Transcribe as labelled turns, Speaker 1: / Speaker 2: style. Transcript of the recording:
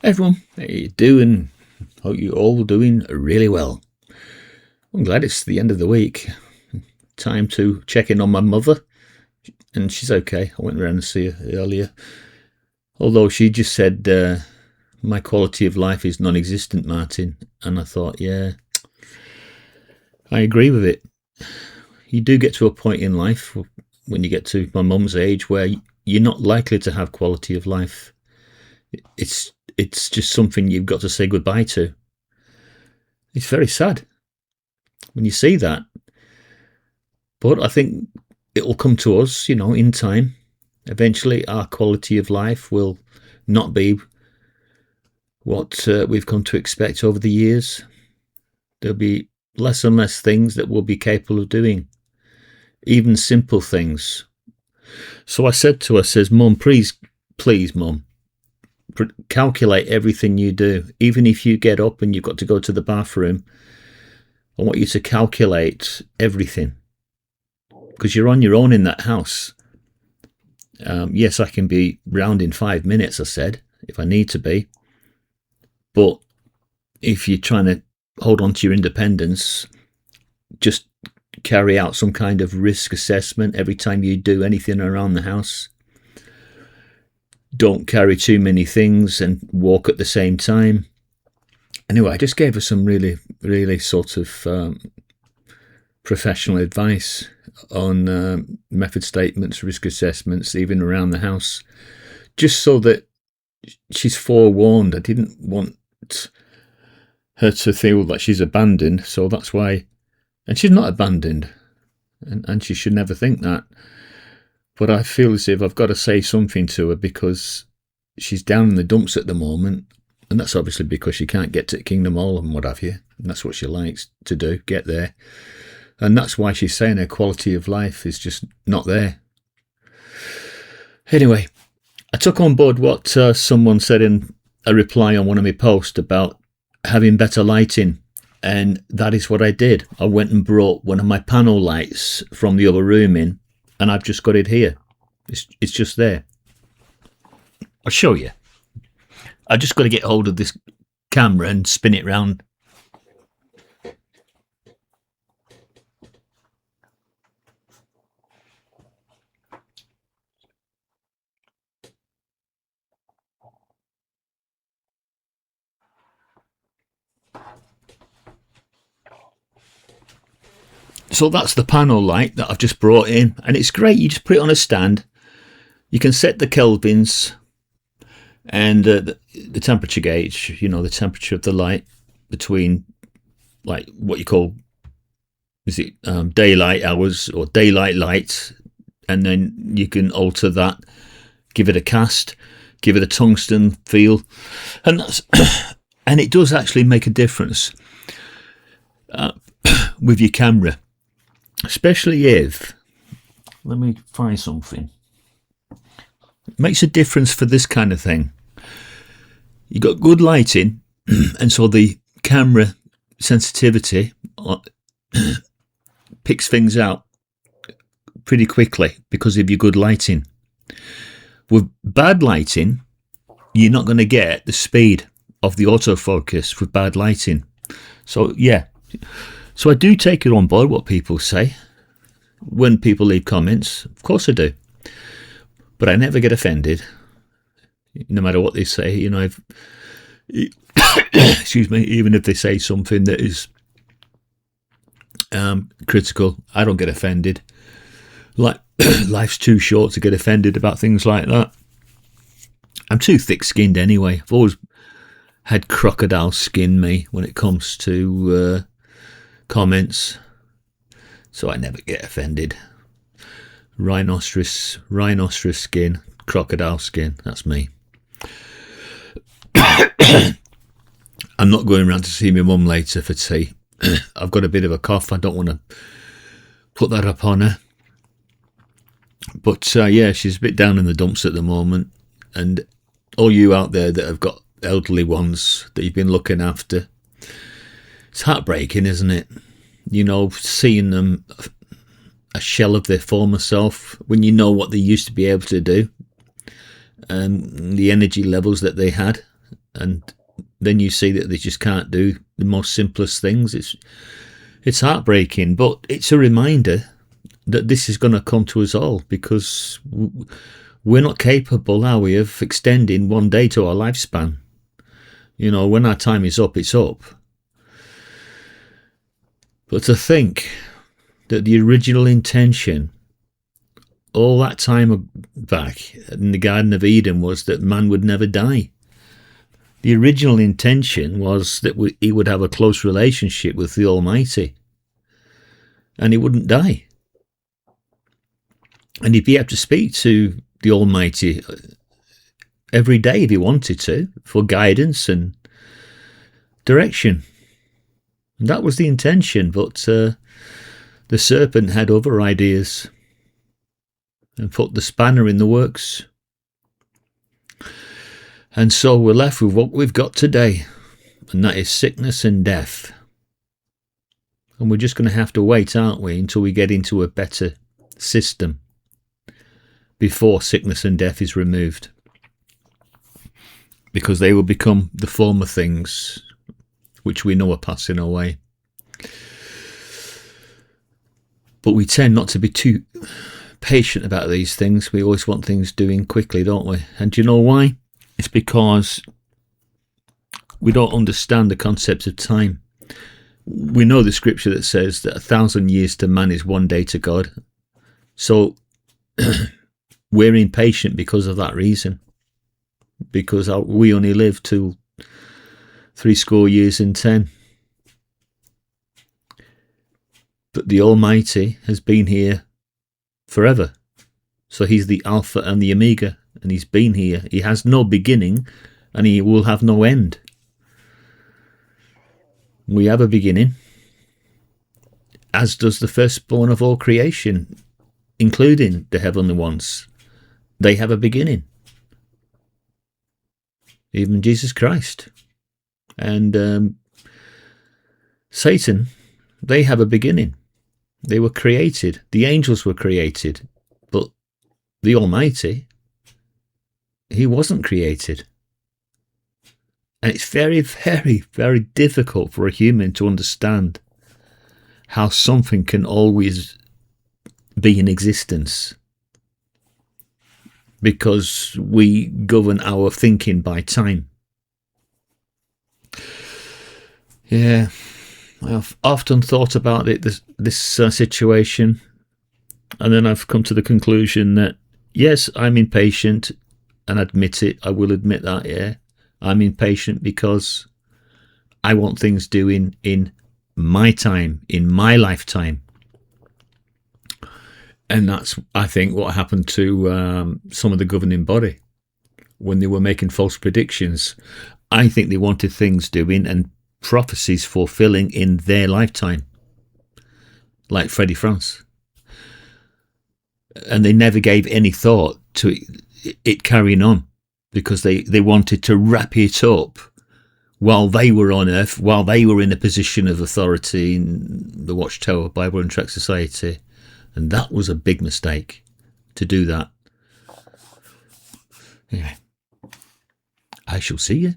Speaker 1: Everyone, how you doing? Hope you're all doing really well. I'm glad it's the end of the week. Time to check in on my mother, and she's okay. I went around and see her earlier. Although she just said my quality of life is non-existent, Martin. And I thought, yeah, I agree with it. You do get to a point in life when you get to my mum's age where you're not likely to have quality of life. It's just something you've got to say goodbye to. It's very sad when you see that. But I think it will come to us, in time. Eventually, our quality of life will not be what we've come to expect over the years. There'll be less and less things that we'll be capable of doing, even simple things. So I said to her, Mum, please, Mum, calculate everything you do. Even if you get up and you've got to go to the bathroom, I want you to calculate everything. Because you're on your own in that house. Yes, I can be round in 5 minutes, I said, if I need to be. But if you're trying to hold on to your independence, just carry out some kind of risk assessment every time you do anything around the house. Don't carry too many things and walk at the same time. Anyway, I just gave her some really, really sort of professional advice on method statements, risk assessments, even around the house, just so that she's forewarned. I didn't want her to feel that she's abandoned, so that's why. And she's not abandoned, and she should never think that. But I feel as if I've got to say something to her because she's down in the dumps at the moment, and that's obviously because she can't get to Kingdom Hall and what have you, and that's what she likes to do, get there. And that's why she's saying her quality of life is just not there. Anyway, I took on board what someone said in a reply on one of my posts about having better lighting. And that is what I did. I went and brought one of my panel lights from the other room in, and I've just got it here. It's just there. I'll show you. I just got to get hold of this camera and spin it round. So that's the panel light that I've just brought in, and it's great. You just put it on a stand. You can set the kelvins and the temperature gauge, the temperature of the light between like what you call, is it daylight hours or daylight light, and then you can alter that, give it a cast, give it a tungsten feel, and that's and it does actually make a difference with your camera. Especially if, let me find something. It makes a difference for this kind of thing. You got good lighting, and so the camera sensitivity picks things out pretty quickly because of your good lighting. With bad lighting, you're not going to get the speed of the autofocus with bad lighting. So yeah. So I do take it on board what people say when people leave comments. Of course I do. But I never get offended, no matter what they say. Excuse me, even if they say something that is critical, I don't get offended. Like, life's too short to get offended about things like that. I'm too thick-skinned anyway. I've always had crocodile skin me when it comes to comments, so I never get offended. Rhinoceros skin, crocodile skin, that's me. I'm not going around to see my mum later for tea. I've got a bit of a cough. I don't want to put that up on her, but yeah, she's a bit down in the dumps at the moment. And all you out there that have got elderly ones that you've been looking after, it's heartbreaking, isn't it? Seeing them a shell of their former self when you know what they used to be able to do and the energy levels that they had and then you see that they just can't do the most simplest things. It's heartbreaking, but it's a reminder that this is going to come to us all, because we're not capable, are we, of extending one day to our lifespan. You know, when our time is up, it's up. But to think that the original intention all that time back in the Garden of Eden was that man would never die. The original intention was that he would have a close relationship with the Almighty, and he wouldn't die. And he'd be able to speak to the Almighty every day if he wanted to, for guidance and direction. And that was the intention, but the serpent had other ideas and put the spanner in the works. And so we're left with what we've got today, and that is sickness and death. And we're just going to have to wait, aren't we, until we get into a better system before sickness and death is removed. Because they will become the former things which we know are passing away. But we tend not to be too patient about these things. We always want things doing quickly, don't we? And do you know why? It's because we don't understand the concept of time. We know the scripture that says that 1,000 years to man is one day to God. So we're impatient because of that reason. Because we only live till 70 years and 10. But the Almighty has been here forever. So he's the Alpha and the Omega, and he's been here. He has no beginning, and he will have no end. We have a beginning, as does the firstborn of all creation, including the heavenly ones. They have a beginning. Even Jesus Christ. And Satan, they have a beginning. They were created. The angels were created. But the Almighty, he wasn't created. And it's very, very, very difficult for a human to understand how something can always be in existence, because we govern our thinking by time. Yeah, I've often thought about it, this situation, and then I've come to the conclusion that, yes, I'm impatient, and admit it, I will admit that, yeah. I'm impatient because I want things doing in my time, in my lifetime. And that's, I think, what happened to some of the governing body when they were making false predictions. I think they wanted things doing and prophecies fulfilling in their lifetime, like Freddie France. And they never gave any thought to it carrying on, because they wanted to wrap it up while they were on earth, while they were in a position of authority in the Watchtower Bible and Tract Society. And that was a big mistake, to do that. Anyway, I shall see you